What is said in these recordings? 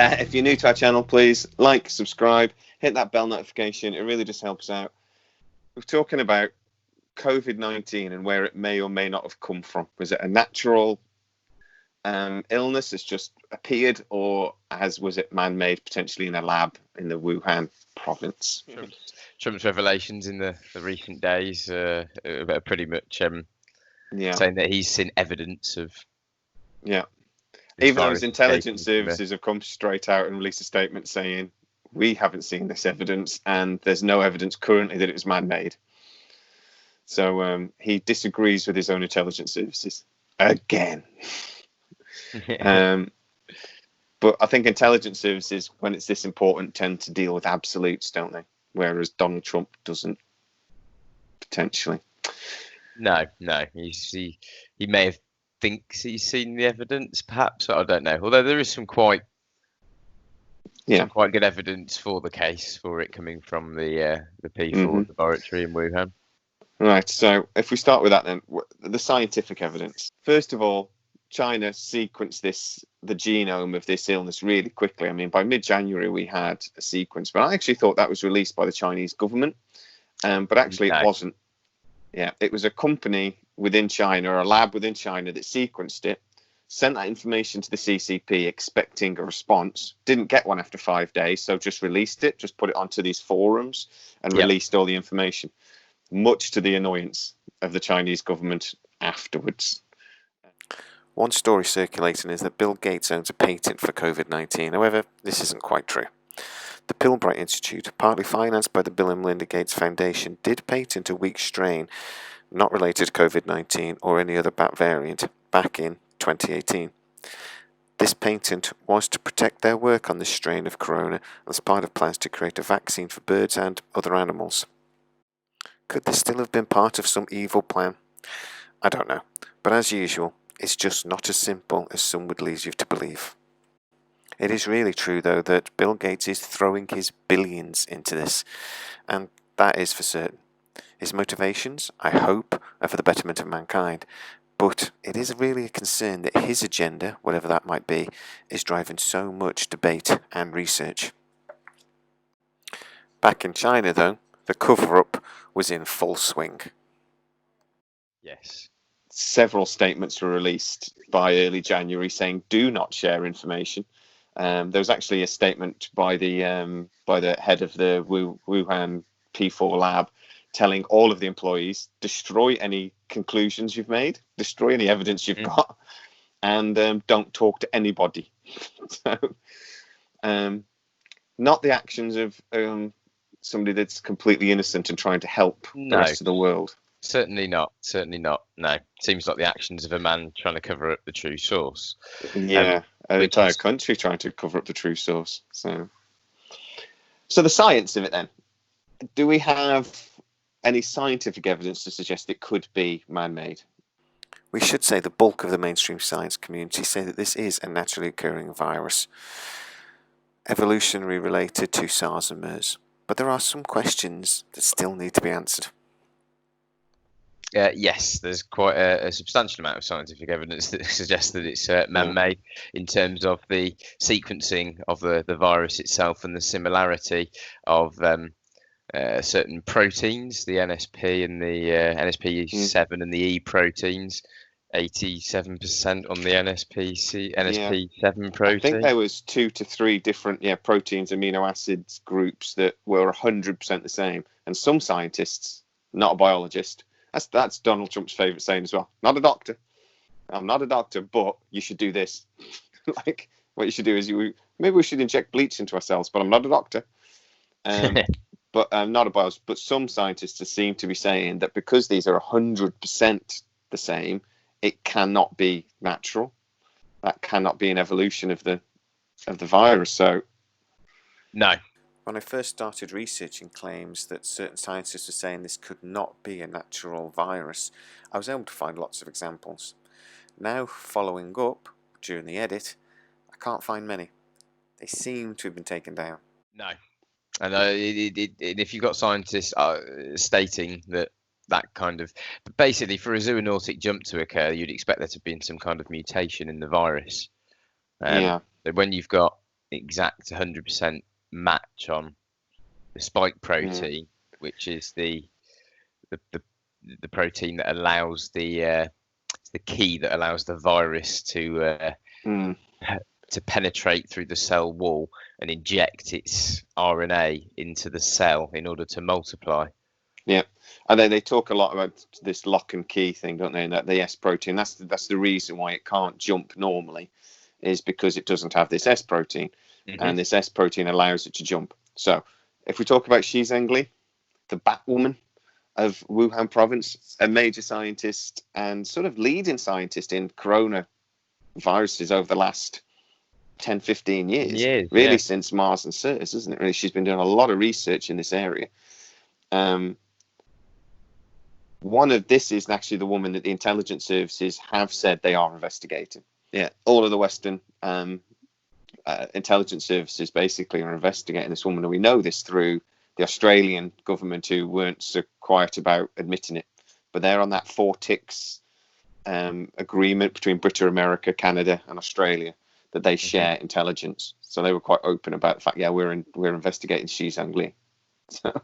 If you're new to our channel, please like, subscribe, hit that bell notification. It really just helps out. We're talking about Covid-19 and where it may or may not have come from. Was it a natural illness that's just appeared, or was it man-made, potentially in a lab in the Wuhan province? Trump's revelations in the recent days are pretty much saying that he's seen evidence of. Yeah. Even though his intelligence services have come straight out and released a statement saying, we haven't seen this evidence and there's no evidence currently that it was man-made. So he disagrees with his own intelligence services again. But I think intelligence services, when it's this important, tend to deal with absolutes, don't they? Whereas Donald Trump doesn't, potentially. No. He may have thinks he's seen the evidence, perhaps. I don't know. Although there is some quite good evidence for the case for it coming from the P4 laboratory in Wuhan. Right. So if we start with that, then the scientific evidence. First of all, China sequenced the genome of this illness really quickly. I mean, by mid-January we had a sequence, but I actually thought that was released by the Chinese government, but actually it wasn't. Yeah, it was a company within China, or a lab within China, that sequenced it, sent that information to the CCP expecting a response, didn't get one after 5 days, so just released it, just put it onto these forums and released all the information, much to the annoyance of the Chinese government afterwards. One story circulating is that Bill Gates owns a patent for Covid-19. However, this isn't quite true. The Pilbright Institute, partly financed by the Bill and Melinda Gates Foundation, did patent a weak strain not related to Covid-19 or any other bat variant back in 2018. This patent was to protect their work on this strain of corona as part of plans to create a vaccine for birds and other animals. Could this still have been part of some evil plan? I don't know, but as usual, it's just not as simple as some would lead you to believe. It is really true, though, that Bill Gates is throwing his billions into this, and that is for certain. His motivations, I hope, are for the betterment of mankind, but it is really a concern that his agenda, whatever that might be, is driving so much debate and research. Back in China, though, the cover-up was in full swing. Yes. Several statements were released by early January saying, do not share information. There was actually a statement by the head of the Wuhan P4 lab telling all of the employees, destroy any conclusions you've made, destroy any evidence you've got, and don't talk to anybody. So, not the actions of somebody that's completely innocent and trying to help the rest of the world. Certainly not. No. Seems like the actions of a man trying to cover up the true source. Yeah, an entire country trying to cover up the true source. So the science of it then. Do we have any scientific evidence to suggest it could be man-made? We should say the bulk of the mainstream science community say that this is a naturally occurring virus, evolutionary related to SARS and MERS. But there are some questions that still need to be answered. Yes, there's quite a substantial amount of scientific evidence that suggests that it's man-made in terms of the sequencing of the virus itself and the similarity of certain proteins, the NSP and the NSP7 and the E proteins, 87% on the NSP7 protein. I think there was 2 to 3 different proteins, amino acids groups that were 100% the same. And some scientists, not a biologist, that's Donald Trump's favourite saying as well. Not a doctor. I'm not a doctor, but you should do this. Like, what you should do is maybe we should inject bleach into ourselves, but I'm not a doctor. But I'm not a biologist. But some scientists seem to be saying that because these are 100% the same, it cannot be natural. That cannot be an evolution of the virus. So, no. When I first started researching claims that certain scientists were saying this could not be a natural virus, I was able to find lots of examples. Now, following up, during the edit, I can't find many. They seem to have been taken down. No. And if you've got scientists stating that kind of... Basically, for a zoonotic jump to occur, you'd expect there to be some kind of mutation in the virus. But when you've got exact 100% match on the spike protein, which is the protein that allows the key that allows the virus to penetrate through the cell wall and inject its RNA into the cell in order to multiply. Yeah, and they talk a lot about this lock and key thing, don't they? And that the S protein, that's the reason why it can't jump normally, is because it doesn't have this S protein, and this S protein allows it to jump. So if we talk about Shi Zhengli, the Batwoman of Wuhan province, a major scientist and sort of leading scientist in coronaviruses over the last 10, 15 years, really, since Mars and SARS, isn't it? Really, she's been doing a lot of research in this area. One of this is actually the woman that the intelligence services have said they are investigating. Yeah, all of the Western intelligence services basically are investigating this woman, and we know this through the Australian government, who weren't so quiet about admitting it, but they're on that 4 ticks agreement between Britain, America, Canada, and Australia that they share intelligence. So they were quite open about the fact, we're investigating Shi Zhengli. So.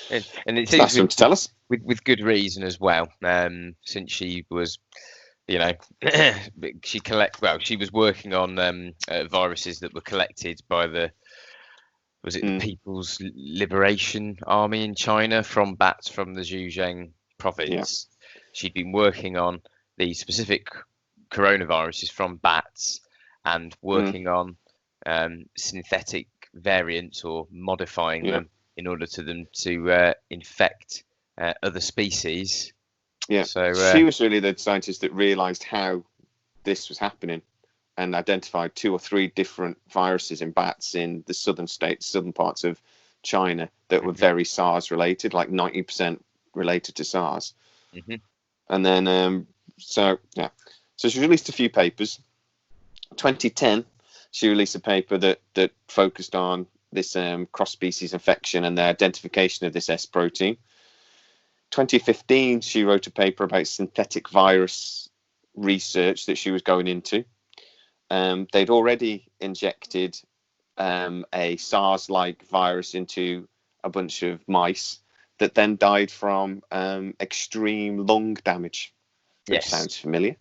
And it seems to tell us with good reason as well, since she was, she was working on viruses that were collected by the People's Liberation Army in China from bats from the Zhejiang province. She'd been working on these specific coronaviruses from bats and working on synthetic variants or modifying them in order to them to infect other species. Yeah, so she was really the scientist that realised how this was happening and identified 2 or 3 different viruses in bats in the southern parts of China that were very SARS related, like 90% related to SARS. And then, so she released a few papers. 2010, she released a paper that focused on this cross-species infection and the identification of this S protein. 2015, she wrote a paper about synthetic virus research that she was going into. They'd already injected a SARS-like virus into a bunch of mice that then died from extreme lung damage, which sounds familiar.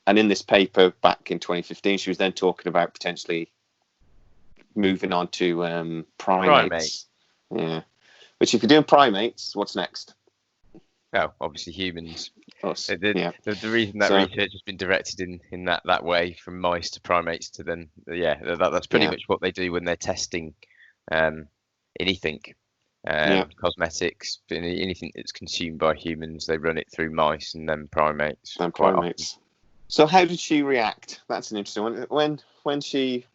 And in this paper back in 2015, she was then talking about potentially moving on to primates. Yeah. Which, if you're doing primates, what's next? Oh, obviously humans. Us. The reason that research has been directed in that way from mice to primates to then, that's pretty much what they do when they're testing anything, cosmetics, anything that's consumed by humans. They run it through mice and then primates. So how did she react? That's an interesting one. When she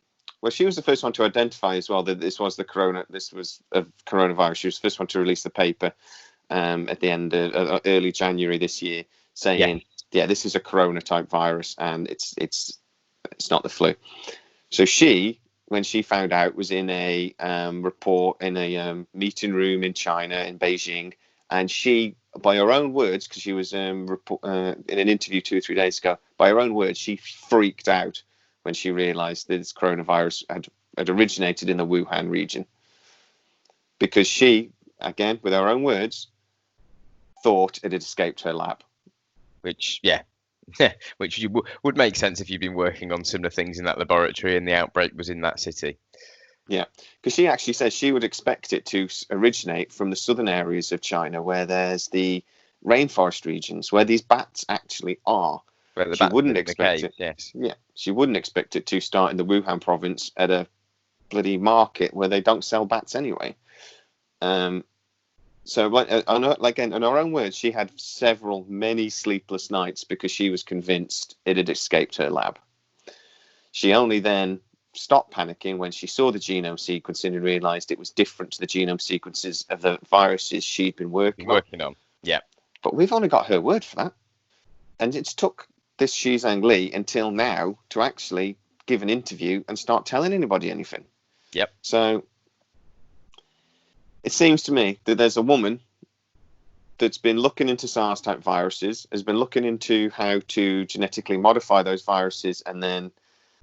was the first one to identify as well that this was a coronavirus. She was the first one to release the paper at the end of early January this year, saying, this is a corona type virus and it's not the flu. So she, when she found out, was in a report in a meeting room in China, in Beijing, and she, by her own words, because she was in an interview 2 or 3 days ago, by her own words, she freaked out when she realized that this coronavirus had originated in the Wuhan region, because she, again, with her own words, thought it had escaped her lab. Which would make sense if you've been working on similar things in that laboratory and the outbreak was in that city. Yeah, because she actually says she would expect it to originate from the southern areas of China, where there's the rainforest regions, where these bats actually are. She wouldn't expect it. Yes. Yeah, she wouldn't expect it to start in the Wuhan province at a bloody market where they don't sell bats anyway. So, again, in her own words, she had many sleepless nights because she was convinced it had escaped her lab. She only then stopped panicking when she saw the genome sequencing and realised it was different to the genome sequences of the viruses she'd been working on. Yeah. But we've only got her word for that. And it's took this Shi Zhengli until now to actually give an interview and start telling anybody anything. Yep. So it seems to me that there's a woman that's been looking into SARS type viruses, has been looking into how to genetically modify those viruses and then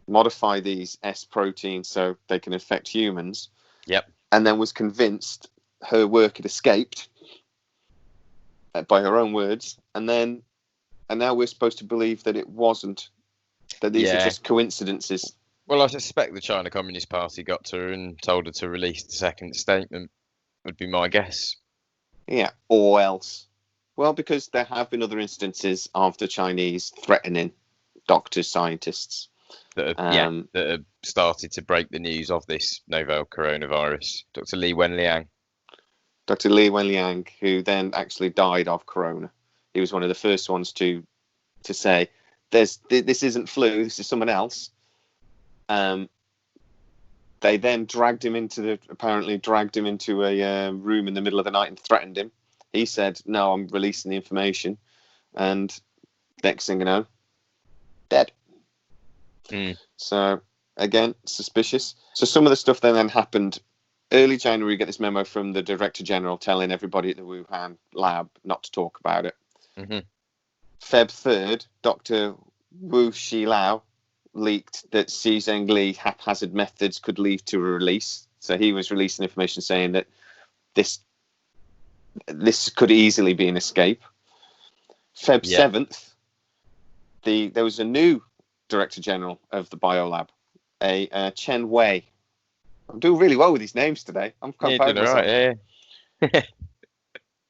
modify these S proteins so they can infect humans. Yep. And then was convinced her work had escaped by her own words, and now we're supposed to believe that it wasn't, that these are just coincidences. Well, I suspect the China Communist Party got to her and told her to release the second statement, would be my guess. Yeah, or else. Well, because there have been other instances of the Chinese threatening doctors, scientists. That have started to break the news of this novel coronavirus. Dr. Li Wenliang. Dr. Li Wenliang, who then actually died of corona. He was one of the first ones to say, this isn't flu, this is someone else. They then apparently dragged him into a room in the middle of the night and threatened him. He said, no, I'm releasing the information. And next thing you know, dead. So, again, suspicious. So some of the stuff then happened early January. You get this memo from the Director General telling everybody at the Wuhan lab not to talk about it. Mm-hmm. Feb 3rd, Dr. Wu Xilao leaked that Shi Zhengli haphazard methods could lead to a release. So he was releasing information saying that this could easily be an escape. Feb 7th, there was a new Director General of the Biolab, a Chen Wei. I'm doing really well with these names today. I'm quite proud of myself. Right, yeah.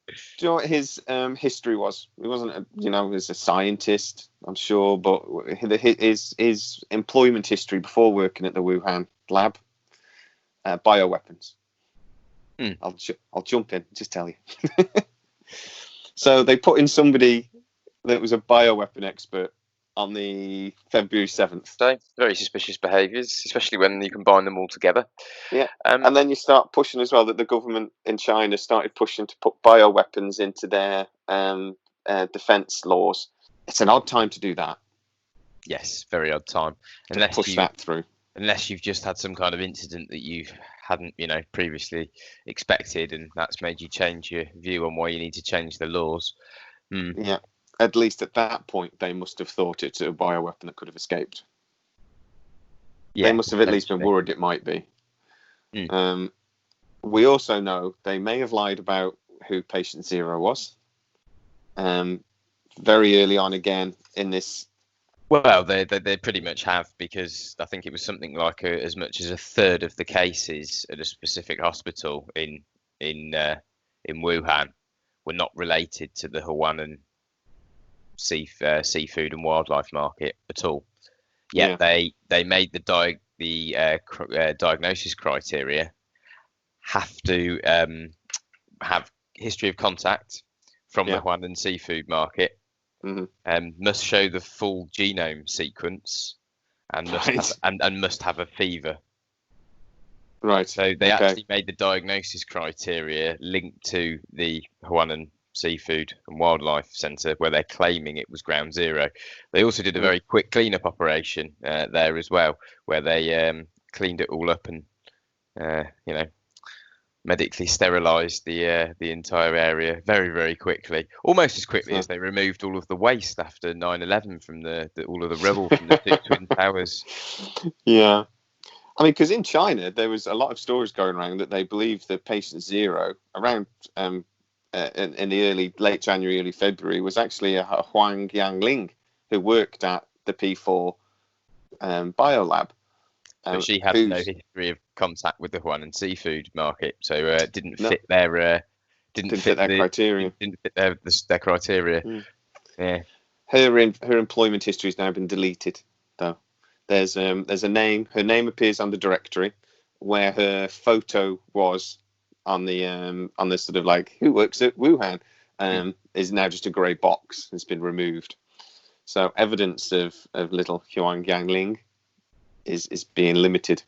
Do you know what his history was? He wasn't, he was a scientist, I'm sure, but his employment history before working at the Wuhan lab, bioweapons. I'll jump in, just tell you. So they put in somebody that was a bioweapon expert on the February 7th. So very suspicious behaviours, especially when you combine them all together. Yeah, and then you start pushing as well that the government in China started pushing to put bioweapons into their defence laws. It's an odd time to do that. Yes, very odd time. That through. Unless you've just had some kind of incident that you hadn't, previously expected, and that's made you change your view on why you need to change the laws. Yeah. At least at that point, they must have thought it's a bioweapon that could have escaped. Yeah, they must have at least been worried it might be. We also know they may have lied about who patient 0 was. Very early on again in this. Well, they pretty much have, because I think it was something like as much as a third of the cases at a specific hospital in Wuhan were not related to the Wuhan seafood and wildlife market at all. Yet they made the diagnosis criteria have to have history of contact from the Wuhan seafood market, must show the full genome sequence, and must have a fever. Right. So they actually made the diagnosis criteria linked to the Wuhan Seafood and Wildlife Centre, where they're claiming it was ground zero. They also did a very quick cleanup operation there as well, where they cleaned it all up and medically sterilised the entire area very, very quickly, almost as quickly as they removed all of the waste after 9/11 from all of the rubble from the two twin towers. Yeah. I mean, because in China there was a lot of stories going around that they believed that patient 0 around in the late January, early February was actually a Huang Yangling who worked at the P4 biolab. But she had no history of contact with the Wuhan seafood market, so it didn't fit their criteria. Didn't fit their criteria. Yeah. Her employment history has now been deleted, though. There's a name. Her name appears on the directory, where her photo was on the sort of like who works at Wuhan, is now just a grey box. It's been removed. So evidence of little Huang Yangling is being limited.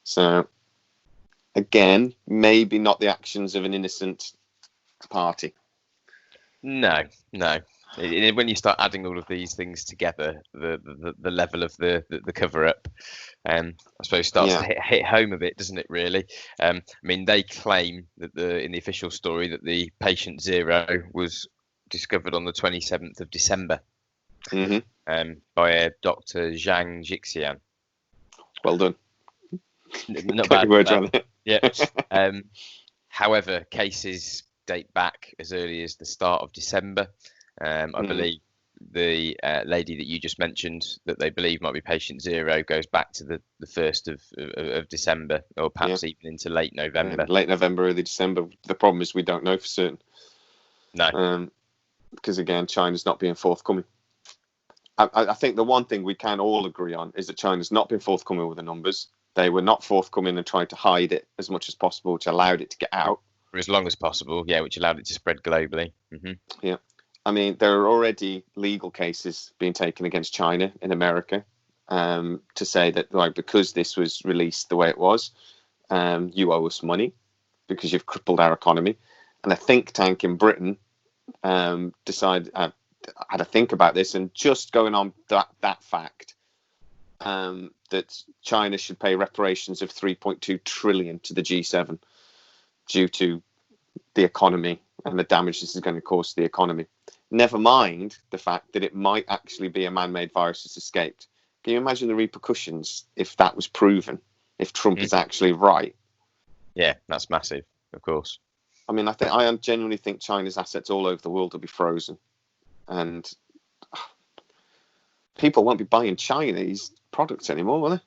So again, maybe not the actions of an innocent party. No. When you start adding all of these things together, the level of the cover up, I suppose starts to hit home a bit, doesn't it? Really. I mean, they claim that in the official story that the patient 0 was discovered on the 27th of December by a Dr. Zhang Jixian. Well done. Not Got bad. your words around it. Yeah. However, cases date back as early as the start of December. I believe the lady that you just mentioned that they believe might be patient 0 goes back to the 1st of December, or perhaps even into late November. Late November, early December. The problem is we don't know for certain. No. Because again, China's not being forthcoming. I think the one thing we can all agree on is that China's not been forthcoming with the numbers. They were not forthcoming and tried to hide it as much as possible, which allowed it to get out. For as long as possible, yeah, which allowed it to spread globally. Yeah. I mean, there are already legal cases being taken against China in America to say that, like, because this was released the way it was, you owe us money because you've crippled our economy. And a think tank in Britain decided, had a think about this, and just going on that fact, that China should pay reparations of 3.2 trillion to the G7 due to the economy and the damage this is going to cause to the economy. Never mind the fact that it might actually be a man-made virus that's escaped. Can you imagine the repercussions if that was proven, if Trump is actually right? Yeah, that's massive, of course. I mean, I genuinely think China's assets all over the world will be frozen, and people won't be buying Chinese products anymore, will they?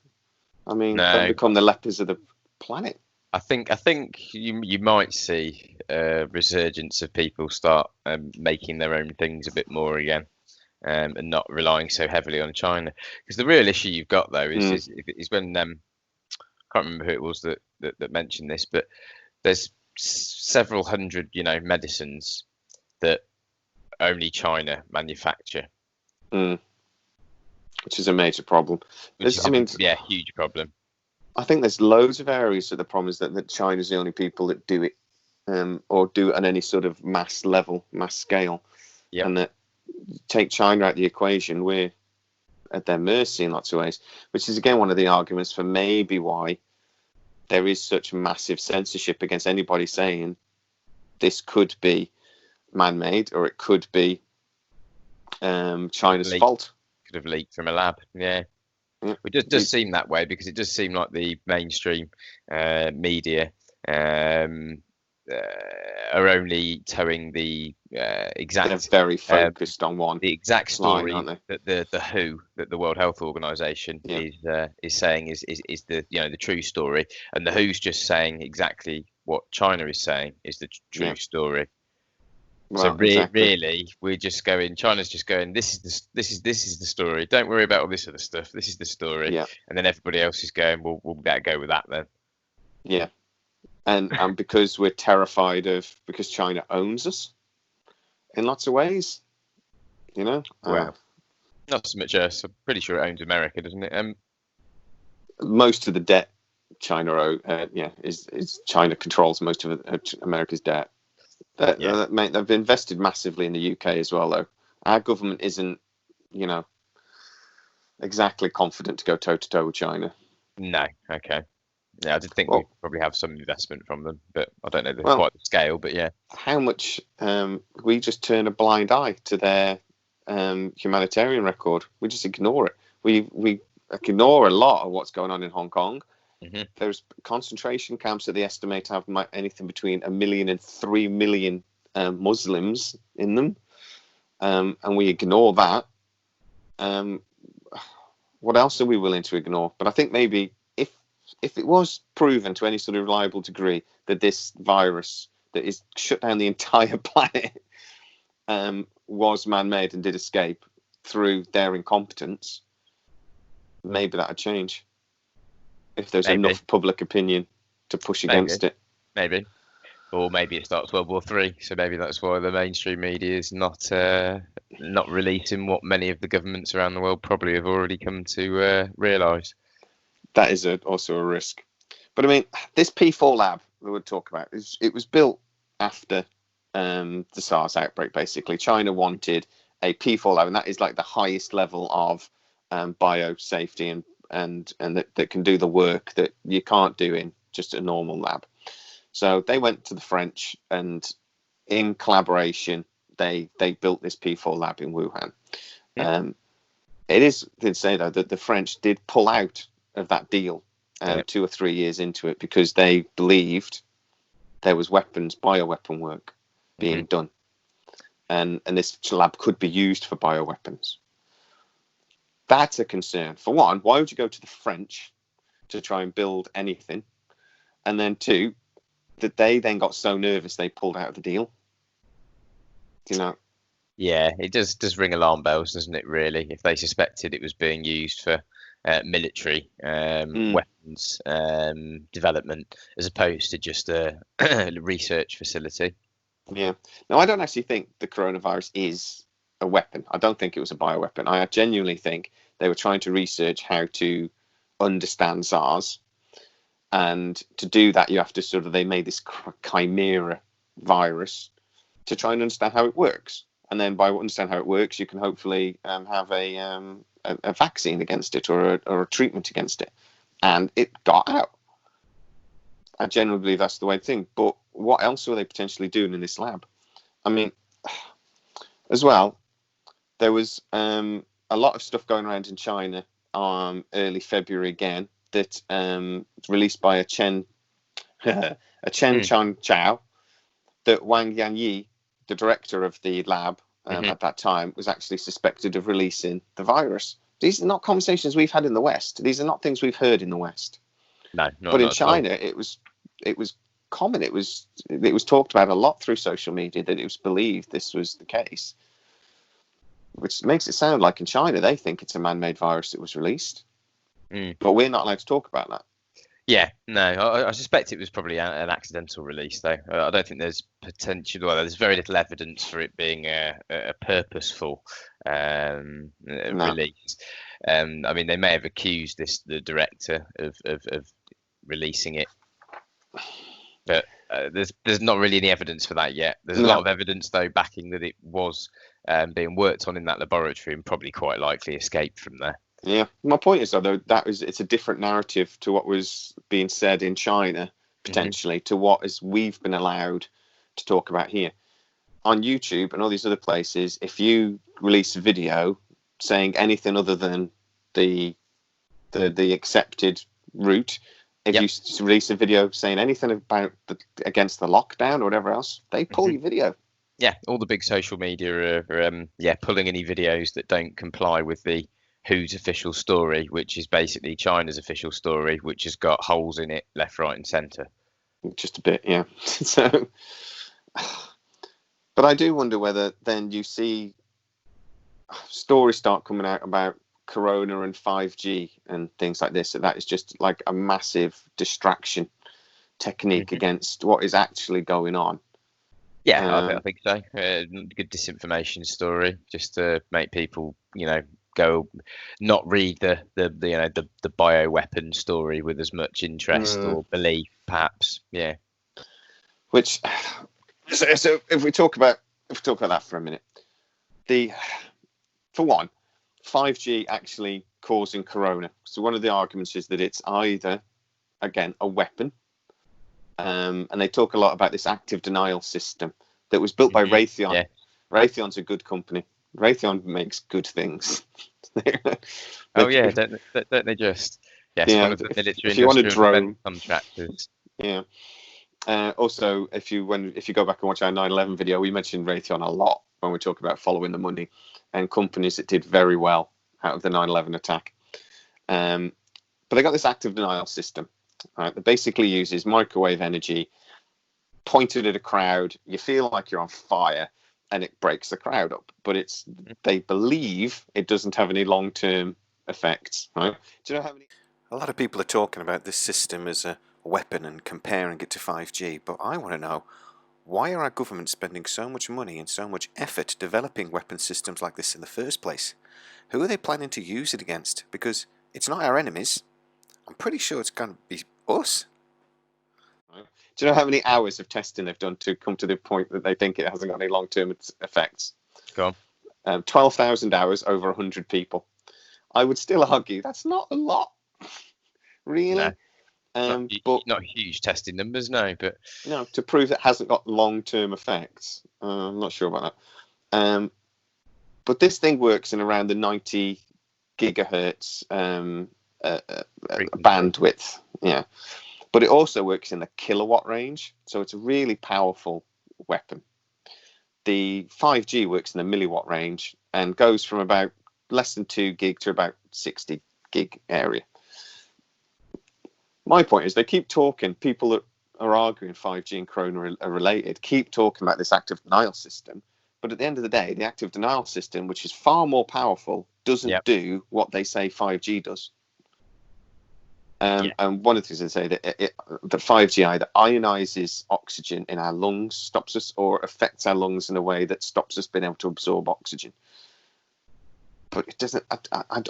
I mean, they'll become the lepers of the planet. I think you might see a resurgence of people start making their own things a bit more again, and not relying so heavily on China. Because the real issue you've got though is when I can't remember who it was that mentioned this, but there's several hundred medicines that only China manufacture, which is a major problem. Huge problem. I think there's loads of areas of the problem is that China's the only people that do it, or do it on any sort of mass level, mass scale. Yep. And that take China out of the equation, we're at their mercy in lots of ways, which is again one of the arguments for maybe why there is such massive censorship against anybody saying this could be man-made or it could be China's fault. Could have leaked from a lab, yeah. It does seem that way, because it does seem like the mainstream media are only towing the exact. They're very focused on the exact story line, that the WHO, that the World Health Organization is saying is the true story, and the WHO's just saying exactly what China is saying is the true story. Well, so really, we're just going. China's just going. This is the story. Don't worry about all this other stuff. This is the story. Yeah. And then everybody else is going. Well, we'll better go with that then. Yeah. And because we're terrified because China owns us in lots of ways, Well, not so much us. I'm pretty sure it owns America, doesn't it? Most of the debt China is China controls most of America's debt. They've invested massively in the UK as well, though. Our government isn't, exactly confident to go toe-to-toe with China. No, okay. Yeah, I did think we'd probably have some investment from them, but I don't know quite the scale, but yeah. How much we just turn a blind eye to their humanitarian record. We just ignore it. We ignore a lot of what's going on in Hong Kong. Mm-hmm. There's concentration camps that they estimate to have anything between 1 million and 3 million Muslims in them, and we ignore that. What else are we willing to ignore? But I think maybe if it was proven to any sort of reliable degree that this virus that is shut down the entire planet was man-made and did escape through their incompetence, maybe that would change. If there's enough public opinion to push against it. Maybe. Or maybe it starts World War III, so maybe that's why the mainstream media is not releasing what many of the governments around the world probably have already come to realise. That is also a risk. But I mean, this P4 lab that we'll talk about, it was built after the SARS outbreak, basically. China wanted a P4 lab, and that is like the highest level of biosafety and that can do the work that you can't do in just a normal lab. So they went to the French, and in collaboration, they built this P4 lab in Wuhan. Yeah. It is to say though that the French did pull out of that deal, Yeah. 2 or 3 years into it, because they believed there was bioweapon work being done, and this lab could be used for bioweapons. That's a concern. For one, why would you go to the French to try and build anything? And then two, that they then got so nervous they pulled out of the deal. You know? Yeah, it does ring alarm bells, doesn't it, really? If they suspected it was being used for military weapons development as opposed to just a research facility. Yeah. Now, I don't actually think the coronavirus is a weapon. I don't think it was a bioweapon. I genuinely think they were trying to research how to understand SARS. And to do that, you have to they made this chimera virus to try and understand how it works. And then by understanding how it works, you can hopefully have a vaccine against it, or a treatment against it. And it got out. I genuinely believe that's the way to think. But what else were they potentially doing in this lab? I mean, as well, there was a lot of stuff going around in China early February again that was released by a Chen Chao, that Wang Yanyi, the director of the lab at that time, was actually suspected of releasing the virus. These are not conversations we've had in the West. These are not things we've heard in the West. No, but in China, it was common. It was talked about a lot through social media that it was believed this was the case, which makes it sound like in China they think it's a man-made virus that was released. But we're not allowed to talk about that. Yeah, no, I suspect it was probably an accidental release, though. I don't think there's potential. Well, there's very little evidence for it being a purposeful release. I mean, they may have accused the director of releasing it, but there's not really any evidence for that yet. There's a lot of evidence, though, backing that it was being worked on in that laboratory and probably quite likely escaped from there. Yeah, my point is though it's a different narrative to what was being said in China potentially to what we've been allowed to talk about here on YouTube and all these other places. If you release a video saying anything other than the accepted route, if you release a video saying anything about against the lockdown or whatever else, they pull your video. Yeah, all the big social media are pulling any videos that don't comply with the WHO's official story, which is basically China's official story, which has got holes in it left, right, and centre. Just a bit, yeah. So, but I do wonder whether then you see stories start coming out about Corona and 5G and things like this. So that is just like a massive distraction technique against what is actually going on. Yeah, I think so. Good disinformation story, just to make people, go not read the bioweapon story with as much interest or belief, perhaps. Yeah. Which, so if we talk about that for a minute, for one, 5G actually causing corona. So one of the arguments is that it's either, again, a weapon, and they talk a lot about this active denial system that was built by Raytheon. Yeah. Raytheon's a good company. Raytheon makes good things. Don't they just? Yes, one of the military if you want a drone contractors. Yeah. Also, if you go back and watch our 9/11 video, we mentioned Raytheon a lot when we talk about following the money and companies that did very well out of the 9/11 attack. But they got this active denial system, right, that basically uses microwave energy pointed at a crowd. You feel like you're on fire, and it breaks the crowd up. But they believe it doesn't have any long-term effects, right? Do you know how many? A lot of people are talking about this system as a weapon and comparing it to 5G, but I want to know, why are our government spending so much money and so much effort developing weapon systems like this in the first place? Who are they planning to use it against? Because it's not our enemies. I'm pretty sure it's going to be us. Do you know how many hours of testing they've done to come to the point that they think it hasn't got any long-term effects? Go on. 12,000 hours over 100 people. I would still argue that's not a lot, really. No. Not huge testing numbers, no. But to prove it hasn't got long-term effects, I'm not sure about that. But this thing works in around the 90 gigahertz bandwidth. Yeah, but it also works in the kilowatt range, so it's a really powerful weapon. The 5G works in the milliwatt range and goes from about less than 2 gig to about 60 gig area. My point is, they keep talking, people that are arguing 5G and corona are related, keep talking about this active denial system. But at the end of the day, the active denial system, which is far more powerful, doesn't do what they say 5G does. And one of the things they say that 5G either ionizes oxygen in our lungs, stops us, or affects our lungs in a way that stops us being able to absorb oxygen. But it doesn't. I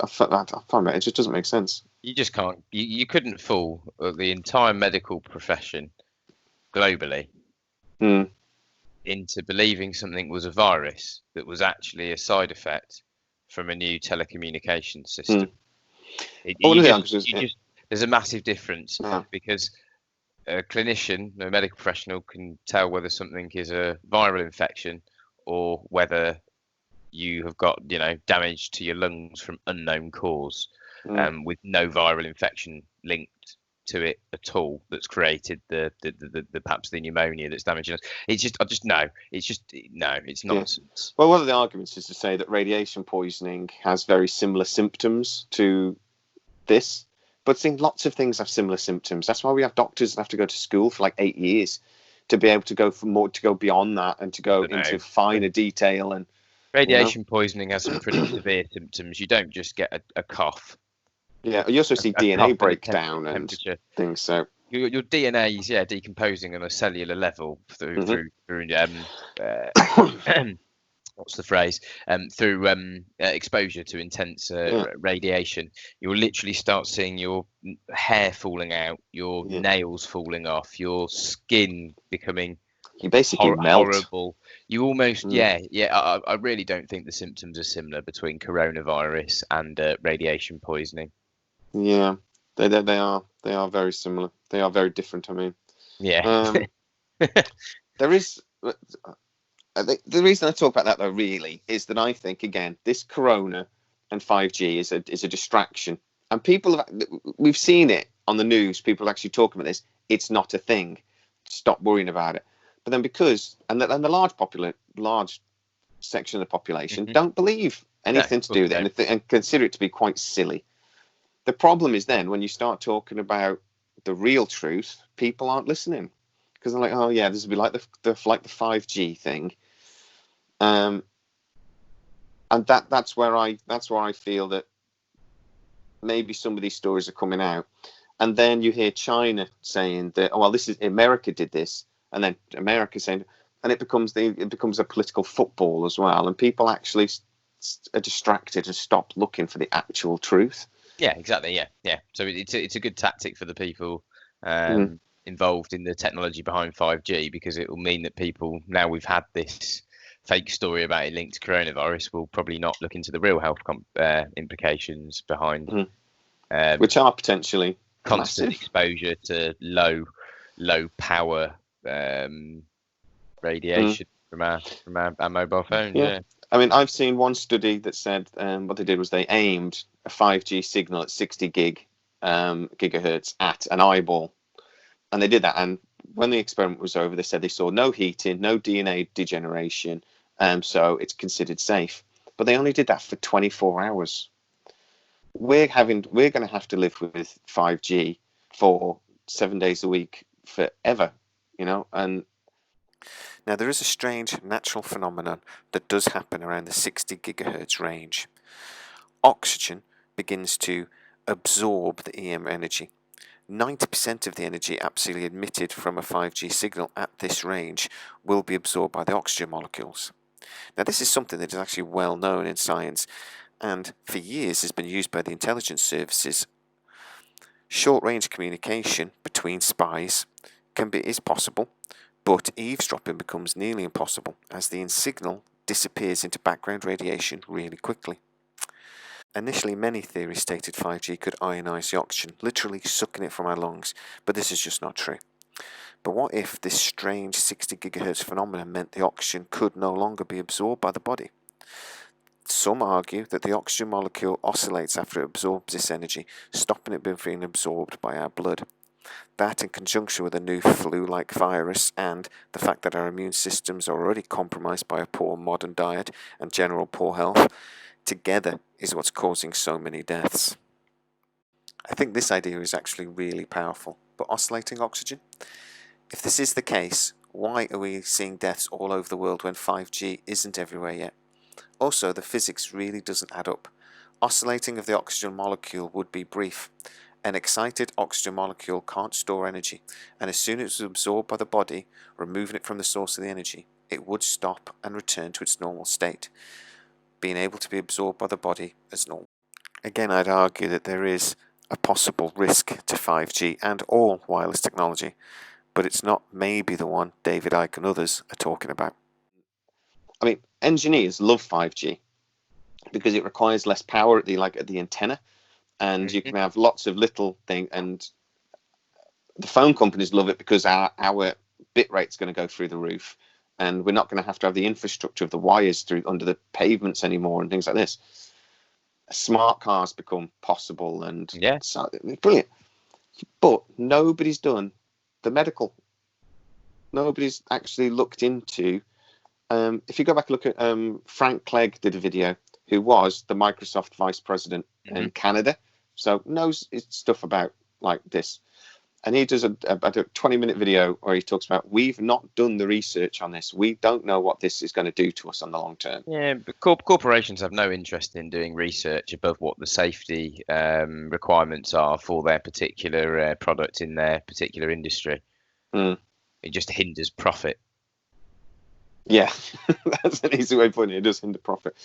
find that it just doesn't make sense. You just can't. You couldn't fool the entire medical profession globally into believing something was a virus that was actually a side effect from a new telecommunications system. There's a massive difference because a clinician, a medical professional, can tell whether something is a viral infection or whether you have got, damage to your lungs from unknown cause, with no viral infection linked to it at all that's created the perhaps the pneumonia that's damaging us. It's nonsense. Yeah. Well, one of the arguments is to say that radiation poisoning has very similar symptoms to this. But lots of things have similar symptoms. That's why we have doctors that have to go to school for like 8 years to be able to go beyond that and to go into finer detail. And radiation poisoning has some pretty severe symptoms. You don't just get a cough. Yeah, you also see DNA breakdown and things. So your DNA is decomposing on a cellular level through what's the phrase? Through exposure to intense radiation. You'll literally start seeing your hair falling out, your nails falling off, your skin becoming horrible. You almost I really don't think the symptoms are similar between coronavirus and radiation poisoning. Yeah, they are very similar. They are very different. I mean, there is. The reason I talk about that though really is that I think, again, this corona and 5G is a distraction, and we've seen it on the news. People actually talking about this. It's not a thing. Stop worrying about it. But then the large section of the population don't believe anything to do with it and consider it to be quite silly. The problem is then when you start talking about the real truth, people aren't listening because they're like, oh yeah, this will be like the 5G thing. And that's where I feel that maybe some of these stories are coming out, and then you hear China saying that, oh well, this is America did this, and then America saying, and it becomes a political football as well, and people actually are distracted and stop looking for the actual truth. Yeah, exactly. Yeah. So it's a good tactic for the people involved in the technology behind 5G, because it will mean that people, now we've had this fake story about it linked to coronavirus, will probably not look into the real health implications behind, which are potentially constant massive exposure to low power radiation from our mobile phones. Yeah. I mean, I've seen one study that said what they did was they aimed a 5G signal at 60 gigahertz at an eyeball, and they did that. And when the experiment was over, they said they saw no heating, no DNA degeneration, so it's considered safe. But they only did that for 24 hours. We're going to have to live with 5G for 7 days a week forever, and. Now, there is a strange natural phenomenon that does happen around the 60 gigahertz range. Oxygen begins to absorb the EM energy. 90% of the energy absolutely emitted from a 5G signal at this range will be absorbed by the oxygen molecules. Now, this is something that is actually well known in science, and for years has been used by the intelligence services. Short-range communication between spies is possible, but eavesdropping becomes nearly impossible as the signal disappears into background radiation really quickly. Initially, many theories stated 5G could ionize the oxygen, literally sucking it from our lungs, but this is just not true. But what if this strange 60 gigahertz phenomenon meant the oxygen could no longer be absorbed by the body? Some argue that the oxygen molecule oscillates after it absorbs this energy, stopping it being absorbed by our blood. That, in conjunction with a new flu-like virus and the fact that our immune systems are already compromised by a poor modern diet and general poor health, together is what's causing so many deaths. I think this idea is actually really powerful. But oscillating oxygen? If this is the case, why are we seeing deaths all over the world when 5G isn't everywhere yet? Also, the physics really doesn't add up. Oscillating of the oxygen molecule would be brief. An excited oxygen molecule can't store energy, and as soon as it's absorbed by the body, removing it from the source of the energy, it would stop and return to its normal state, being able to be absorbed by the body as normal. Again, I'd argue that there is a possible risk to 5G and all wireless technology, but it's not maybe the one David Icke and others are talking about. I mean, engineers love 5G because it requires less power at the antenna, and you can have lots of little things. And the phone companies love it because our bit rate's going to go through the roof, and we're not going to have the infrastructure of the wires through under the pavements anymore and things like this. Smart cars become possible, and so brilliant. But nobody's done the medical. Nobody's actually looked into. If you go back and look at Frank Clegg did a video, who was the Microsoft vice president in Canada, so knows stuff about like this, and he does a 20-minute video where he talks about we've not done the research on this. We don't know what this is going to do to us on the long term. Yeah, but corporations have no interest in doing research above what the safety requirements are for their particular product in their particular industry. It just hinders profit. Yeah, that's an easy way of putting it. It does hinder profit.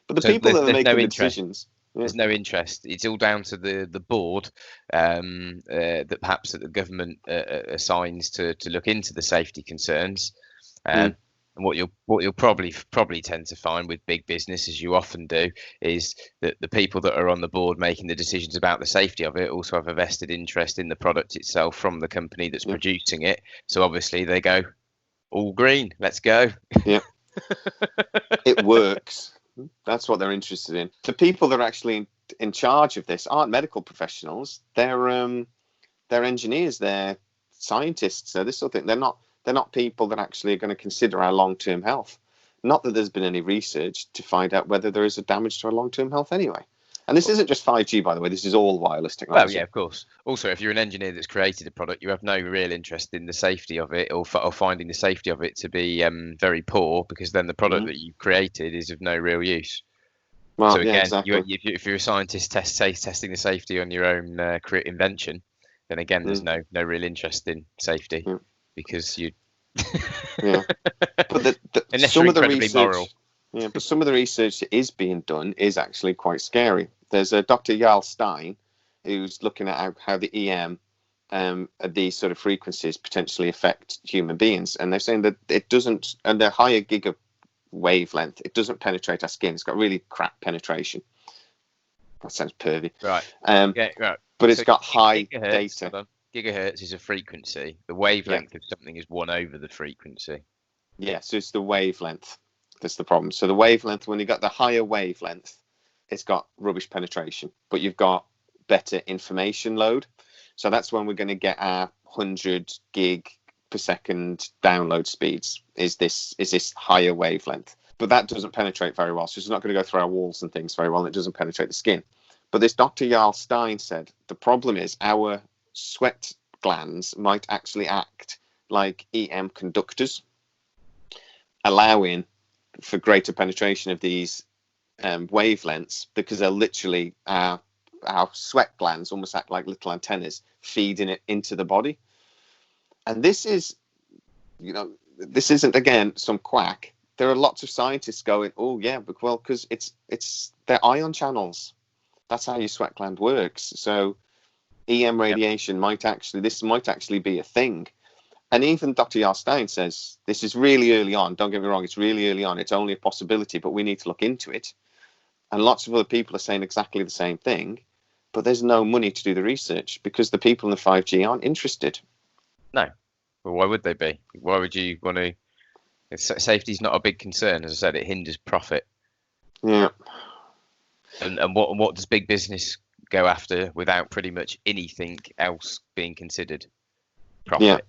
But the people that are making the decisions... There's no interest. It's all down to the board that perhaps that the government assigns to look into the safety concerns. And what you'll probably tend to find with big business, as you often do, is that the people that are on the board making the decisions about the safety of it also have a vested interest in the product itself from the company that's producing it. So obviously they go, all green, let's go. Yeah, it works. That's what they're interested in. The people that are actually in charge of this aren't medical professionals. They're engineers. They're scientists. So this sort of thing. They're not people that actually are going to consider our long-term health. Not that there's been any research to find out whether there is a damage to our long-term health anyway. And this isn't just 5G, by the way. This is all wireless technology. Well, yeah, of course. Also, if you're an engineer that's created a product, you have no real interest in the safety of it or finding the safety of it to be very poor, because then the product that you created is of no real use. Well, so again, exactly. If you're a scientist testing the safety on your own invention, then again, there's no real interest in safety because you. Yeah, but some of the research. Moral. Yeah, but some of the research that is being done is actually quite scary. There's a Dr. Jarl Stein who's looking at how the EM at these sort of frequencies potentially affect human beings, and they're saying that it doesn't, and they're higher giga wavelength, it doesn't penetrate our skin. It's got really crap penetration. That sounds pervy. Right. Right. But it's got high data. Gigahertz is a frequency. The wavelength of something is 1 over the frequency. Yeah, so it's the wavelength. That's the problem. So the wavelength, when you got the higher wavelength, it's got rubbish penetration, but you've got better information load. So that's when we're going to get our 100 gig per second download speeds. Is this higher wavelength? But that doesn't penetrate very well. So it's not going to go through our walls and things very well. And it doesn't penetrate the skin. But this Dr. Jarl Stein said the problem is our sweat glands might actually act like EM conductors, allowing for greater penetration of these wavelengths, because they're literally our sweat glands almost act like little antennas feeding it into the body. And this is, this isn't again some quack. There are lots of scientists going, oh yeah, but well, because they're ion channels. That's how your sweat gland works. So EM radiation might actually be a thing. And even Dr. Jarl Stein says, this is really early on. Don't get me wrong, it's really early on. It's only a possibility, but we need to look into it. And lots of other people are saying exactly the same thing, but there's no money to do the research because the people in the 5G aren't interested. No. Well, why would they be? Why would you want to? Safety is not a big concern. As I said, it hinders profit. Yeah. And what does big business go after without pretty much anything else being considered? Profit. Yeah.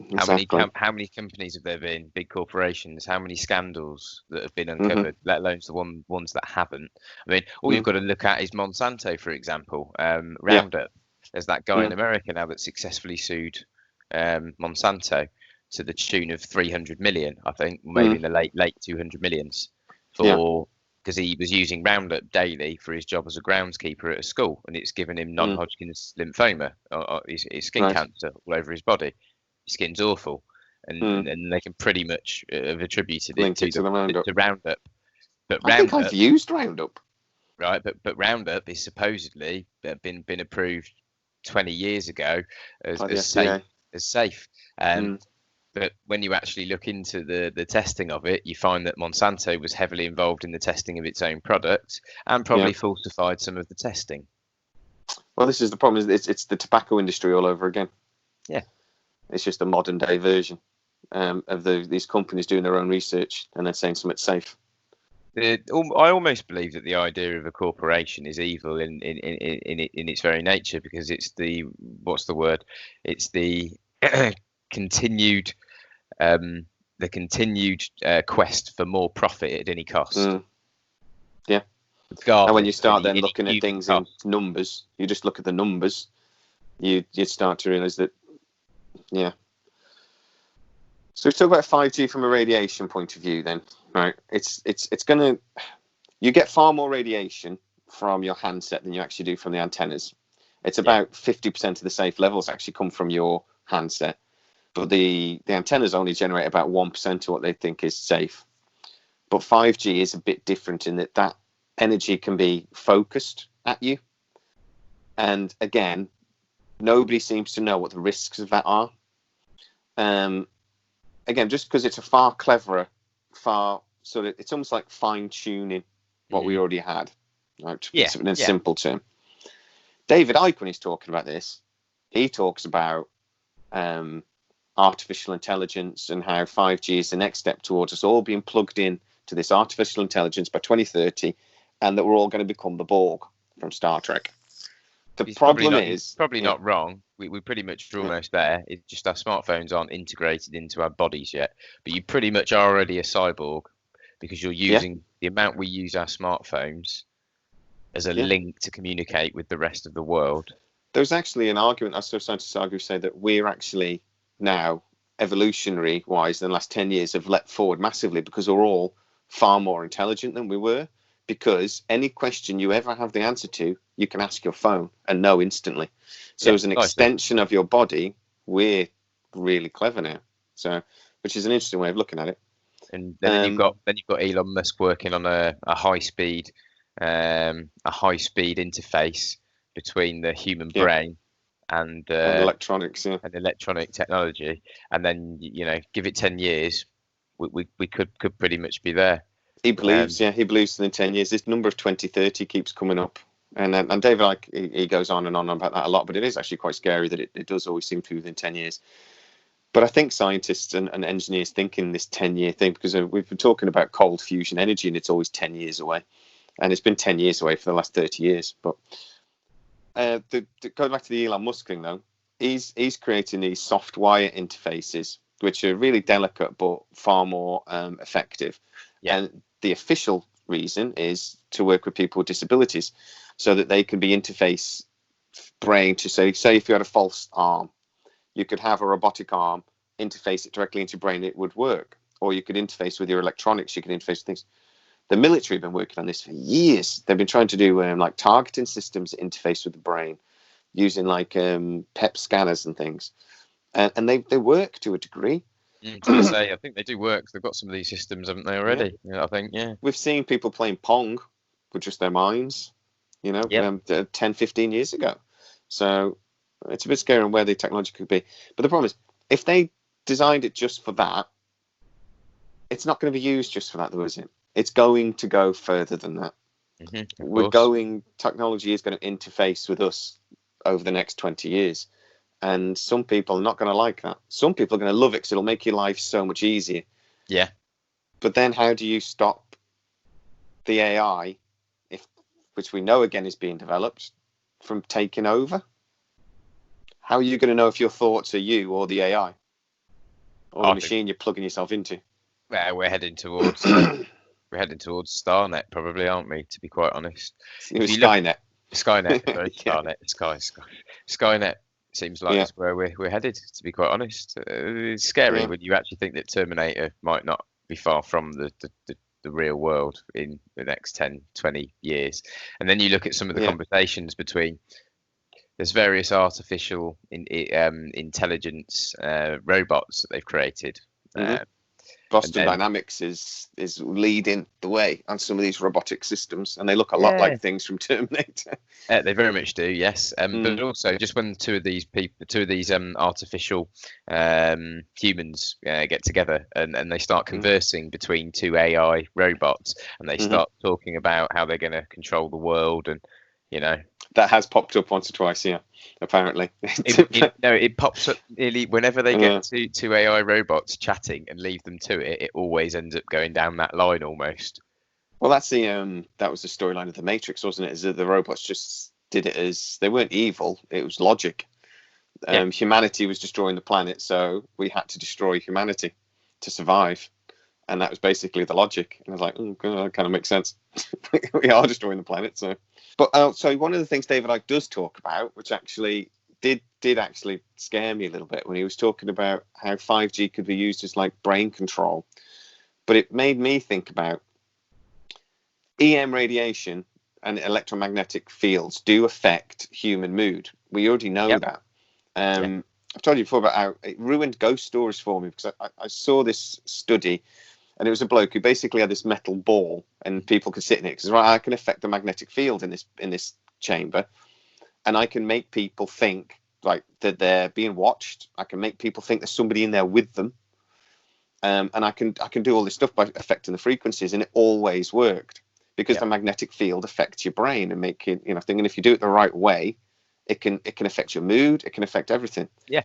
Exactly. How many companies have there been? Big corporations. How many scandals that have been Mm-hmm. uncovered? Let alone the ones that haven't. I mean, all you've got to look at is Monsanto, for example. Roundup. There's that guy in America now that successfully sued Monsanto to the tune of 300 million, I think, maybe in the late 200 millions, for because he was using Roundup daily for his job as a groundskeeper at a school, and it's given him non-Hodgkin's lymphoma, or his skin cancer all over his body. His skin's awful, and they can pretty much have attributed it to the Roundup. to Roundup. But I think I've used Roundup. Right, but Roundup is supposedly been approved 20 years ago as safe. But when you actually look into the testing of it, you find that Monsanto was heavily involved in the testing of its own product and probably falsified some of the testing. Well, this is the problem. It's the tobacco industry all over again. Yeah. It's just a modern day version of these companies doing their own research and then saying something's safe. I almost believe that the idea of a corporation is evil in its very nature, because it's the It's the continued quest for more profit at any cost. Yeah. And when you start then looking at things in numbers, you just look at the numbers, you start to realise that, yeah. So let's talk about 5G from a radiation point of view then, right? It's going to, you get far more radiation from your handset than you actually do from the antennas. It's about 50% of the safe levels actually come from your handset, but the antennas only generate about 1% of what they think is safe. But 5G is a bit different in that energy can be focused at you. And again, nobody seems to know what the risks of that are. Again, just because it's a far cleverer, it's almost like fine tuning what we already had, right? In a simple term. David Icke, when he's talking about this, he talks about artificial intelligence and how 5G is the next step towards us all being plugged in to this artificial intelligence by 2030, and that we're all going to become the Borg from Star Trek. The problem is probably not wrong. We're pretty much almost there. It's just our smartphones aren't integrated into our bodies yet. But you're pretty much already a cyborg, because you're using the amount we use our smartphones as a link to communicate with the rest of the world. There's actually an argument. I saw scientists say that we're actually now, evolutionary wise, in the last 10 years have leapt forward massively, because we're all far more intelligent than we were. Because any question you ever have the answer to, you can ask your phone and know instantly. So as an extension of your body, we're really clever now. So, which is an interesting way of looking at it. And then you've got Elon Musk working on a high speed interface between the human brain and electronics, and electronic technology. And then give it 10 years, we could pretty much be there. He believes, he believes in 10 years. This number of 2030 keeps coming up. And David, he goes on and on about that a lot, but it is actually quite scary that it does always seem to be within 10 years. But I think scientists and engineers think in this 10-year thing, because we've been talking about cold fusion energy, and it's always 10 years away. And it's been 10 years away for the last 30 years. But going back to the Elon Musk thing, though, he's creating these soft wire interfaces, which are really delicate but far more effective. Yeah. And the official reason is to work with people with disabilities, so that they can be interface brain to say if you had a false arm, you could have a robotic arm, interface it directly into your brain, it would work. Or you could interface with your electronics, you could interface with things. The military have been working on this for years. They've been trying to do like targeting systems that interface with the brain using like PEP scanners and things. And they work to a degree. I think they do work. They've got some of these systems, haven't they, already? I think, We've seen people playing Pong with just their minds, 10, 15 years ago. So it's a bit scary on where the technology could be. But the problem is, if they designed it just for that, it's not going to be used just for that, though, is it? It's going to go further than that. Technology is going to interface with us over the next 20 years. And some people are not going to like that. Some people are going to love it because it'll make your life so much easier. Yeah. But then how do you stop the AI, which we know again is being developed, from taking over? How are you going to know if your thoughts are you or the AI or the machine you're plugging yourself into? Well, we're heading towards Starnet, probably, aren't we? To be quite honest, It was Skynet. Skynet, sorry, Yeah. Skynet seems like it's where we're headed. To be quite honest, it's scary when you actually think that Terminator might not be far from the real world in the next 10, 20 years, and then you look at some of the conversations between. There's various artificial intelligence robots that they've created. Boston Dynamics is leading the way on some of these robotic systems, and they look a lot like things from Terminator. They very much do, yes. But also, just when two of these artificial humans get together and they start conversing between two AI robots, and they start talking about how they're going to control the world, and that has popped up once or twice, apparently. It pops up nearly whenever they get two AI robots chatting and leave them to it. It always ends up going down that line almost. Well, that's that was the storyline of the Matrix, wasn't it? Is that the robots just did it as they weren't evil; it was logic. Humanity was destroying the planet, so we had to destroy humanity to survive, and that was basically the logic. And I was like, oh, God, that kind of makes sense. We are destroying the planet, so. But so one of the things David Icke does talk about, which actually did actually scare me a little bit when he was talking about how 5G could be used as like brain control, but it made me think about EM radiation and electromagnetic fields do affect human mood. We already know that. I've told you before about how it ruined ghost stories for me, because I saw this study. And it was a bloke who basically had this metal ball, and people could sit in it because I can affect the magnetic field in this chamber, and I can make people think like that they're being watched. I can make people think there's somebody in there with them, and I can do all this stuff by affecting the frequencies, and it always worked because the magnetic field affects your brain and make it thinking. If you do it the right way, it can affect your mood. It can affect everything. Yeah.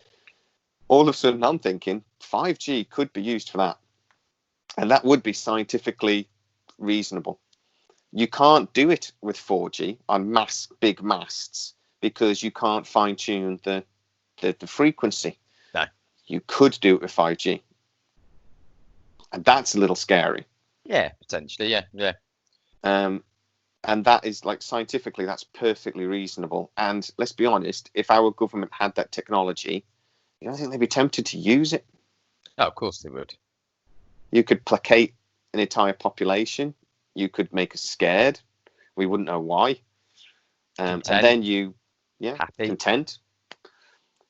All of a sudden, I'm thinking 5G could be used for that. And that would be scientifically reasonable. You can't do it with 4G on big masts because you can't fine tune the frequency. No. You could do it with 5G. And that's a little scary. Yeah, potentially, yeah. And that is like scientifically, that's perfectly reasonable. And let's be honest, if our government had that technology, I think they'd be tempted to use it. Oh, of course they would. You could placate an entire population. You could make us scared. We wouldn't know why. And then content.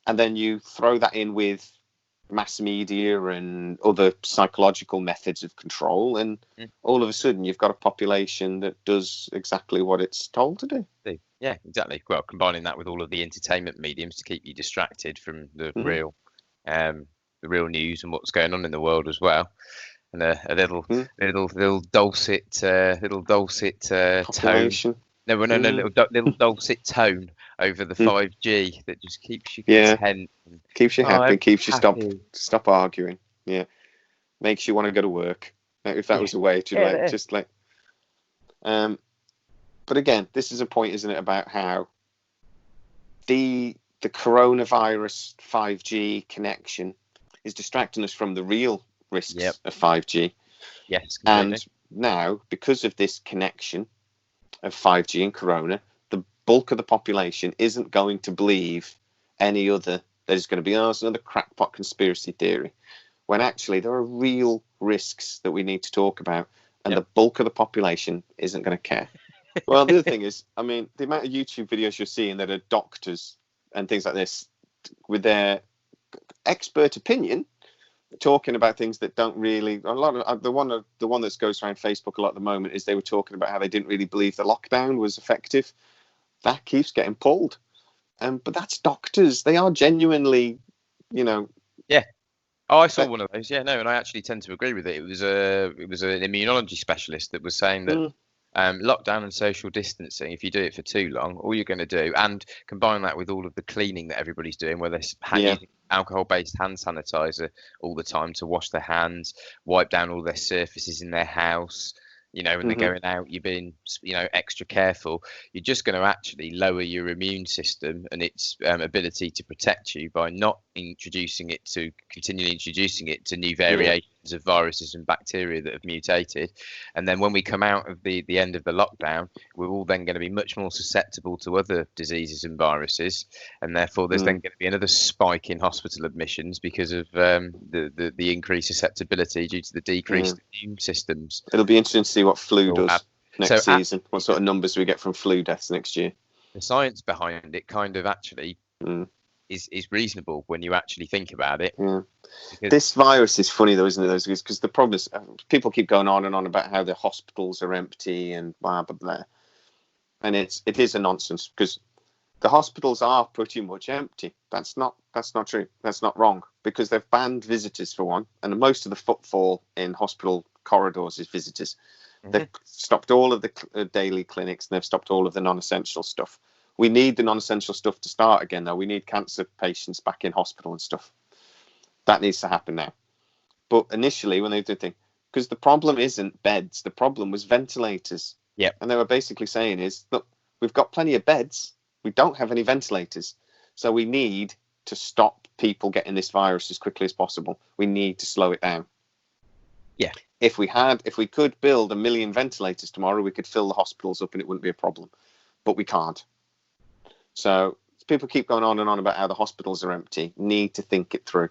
And then you throw that in with mass media and other psychological methods of control, and all of a sudden you've got a population that does exactly what it's told to do. Yeah, exactly. Well, combining that with all of the entertainment mediums to keep you distracted from the real news and what's going on in the world as well, and a little dulcet tone. No, little dulcet tone over the 5G that just keeps you content. Keeps you happy, keeps you stop arguing. Yeah, makes you want to go to work. If that was a way to But again, this is a point, isn't it, about how the coronavirus 5G connection is distracting us from the real risks of 5G. Yes, completely. And now, because of this connection of 5G and corona, the bulk of the population isn't going to believe any other. There's going to be another crackpot conspiracy theory, when actually there are real risks that we need to talk about, and the bulk of the population isn't going to care. Well, the other thing is, I mean, the amount of YouTube videos you're seeing that are doctors and things like this with their expert opinion talking about things that don't really. A lot of the one that goes around Facebook a lot at the moment is they were talking about how they didn't really believe the lockdown was effective. That keeps getting pulled, but that's doctors. They are genuinely, Yeah. Oh, I saw one of those. Yeah, no, and I actually tend to agree with it. It was an immunology specialist that was saying that lockdown and social distancing, if you do it for too long, all you're going to do, and combine that with all of the cleaning that everybody's doing, where they're using alcohol-based hand sanitizer all the time to wash their hands, wipe down all their surfaces in their house, when they're going out, you're being, extra careful. You're just going to actually lower your immune system and its ability to protect you by not continually introducing it to new variations of viruses and bacteria that have mutated. And then when we come out of the end of the lockdown, we're all then going to be much more susceptible to other diseases and viruses, and therefore there's then going to be another spike in hospital admissions because of the increased susceptibility due to the decreased immune systems. It'll be interesting to see what flu does next season. What sort of numbers we get from flu deaths next year. The science behind it kind of actually is reasonable when you actually think about it. Yeah. This virus is funny though, isn't it? Because the problem is people keep going on and on about how the hospitals are empty and blah blah blah, and it is a nonsense because the hospitals are pretty much empty. That's not true. That's not wrong, because they've banned visitors for one, and most of the footfall in hospital corridors is visitors. They've stopped all of the daily clinics, and they've stopped all of the non-essential stuff. We need the non-essential stuff to start again, though. We need cancer patients back in hospital and stuff. That needs to happen now. But initially, when they did things, because the problem isn't beds, the problem was ventilators. Yeah. And they were basically saying is, look, we've got plenty of beds. We don't have any ventilators. So we need to stop people getting this virus as quickly as possible. We need to slow it down. Yeah. If we could build 1 million ventilators tomorrow, we could fill the hospitals up and it wouldn't be a problem. But we can't. So people keep going on and on about how the hospitals are empty. Need to think it through.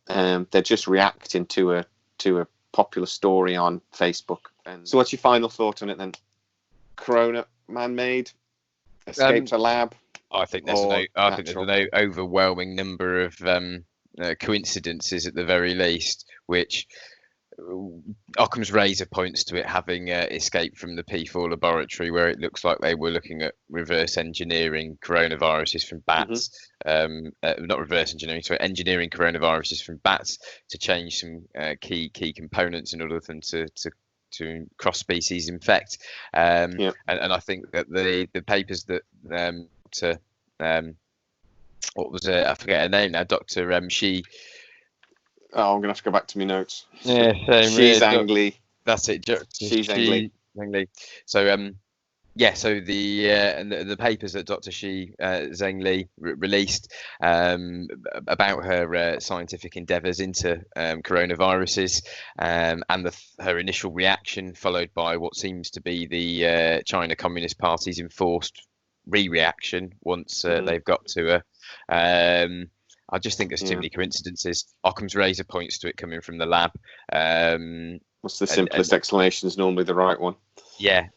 They're just reacting to a popular story on Facebook. And so, what's your final thought on it then? Corona, man-made, escaped a lab. I think there's an overwhelming number of coincidences at the very least, which Occam's razor points to it having escaped from the P4 laboratory, where it looks like they were looking at reverse engineering coronaviruses from bats. Not reverse engineering, sorry, engineering coronaviruses from bats to change some key components in order for them to cross species infect. And I think that the papers that what was it? I forget her name now. Dr. Shi. Oh, I'm gonna have to go back to my notes. Yeah, same. Shi Zhengli. That's it. Shi Zhengli. So so the papers that Dr. Shi Zhengli released about her scientific endeavours into coronaviruses and her initial reaction, followed by what seems to be the China Communist Party's enforced re-reaction once they've got to her. I just think there's too many coincidences. Occam's razor points to it coming from the lab. What's the simplest explanation is normally the right one. Yeah.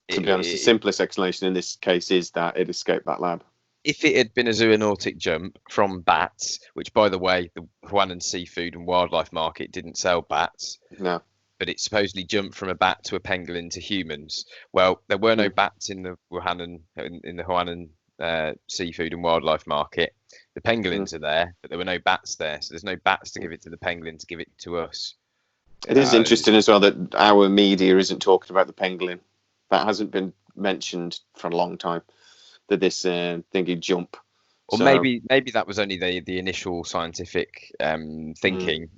To be honest, the simplest explanation in this case is that it escaped that lab. If it had been a zoonotic jump from bats, which, by the way, the Wuhan Seafood and Wildlife Market didn't sell bats. No. But it supposedly jumped from a bat to a pangolin to humans. Well, there were no bats in the Wuhan Seafood and Wildlife Market. The pangolins are there, but there were no bats there. So there's no bats to give it to the pangolin to give it to us. It is interesting as well that our media isn't talking about the pangolin. That hasn't been mentioned for a long time. That this thingy jump. Or maybe that was only the initial scientific thinking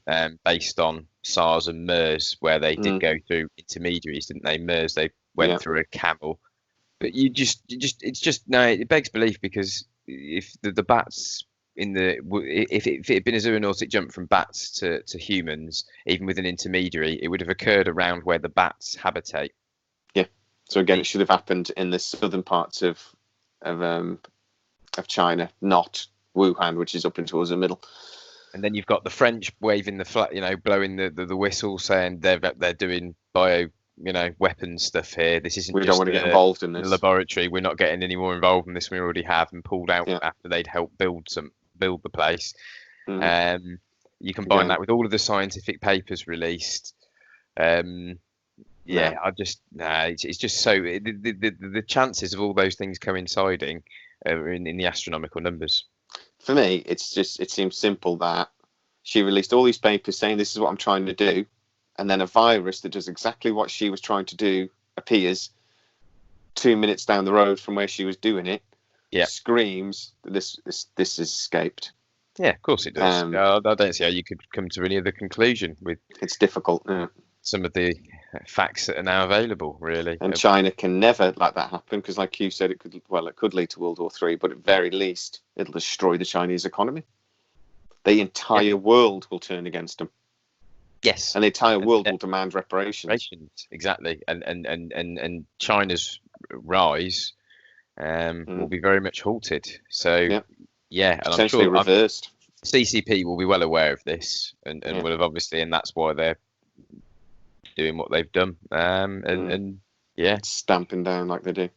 based on SARS and MERS, where they did go through intermediaries, didn't they? MERS, they went through a camel. But it begs belief, because if the bats if it had been a zoonotic jump from bats to humans, even with an intermediary, it would have occurred around where the bats habitate. Yeah. So again, it should have happened in the southern parts of China, not Wuhan, which is up into towards the middle. And then you've got the French waving the flag, blowing the whistle, saying they're doing weapons stuff here. This isn't. We don't want to get involved in this laboratory. We're not getting any more involved in this. We already have, and pulled out after they'd helped build the place. You combine that with all of the scientific papers released. It's just so the chances of all those things coinciding are in the astronomical numbers. For me, it seems simple that she released all these papers saying this is what I'm trying to do, and then a virus that does exactly what she was trying to do appears 2 minutes down the road from where she was doing it. Yeah, screams that this has escaped. Yeah, of course it does. I don't see how you could come to any other conclusion with. It's difficult. Some of the facts that are now available, really. And China can never let that happen because, like you said, it could lead to World War III, but at very least, it'll destroy the Chinese economy. The entire world will turn against them. Yes, and the entire world will demand reparations. Exactly, and China's rise will be very much halted. So and potentially I'm sure reversed. CCP will be well aware of this, and will have obviously, and that's why they're doing what they've done. And stamping down like they do.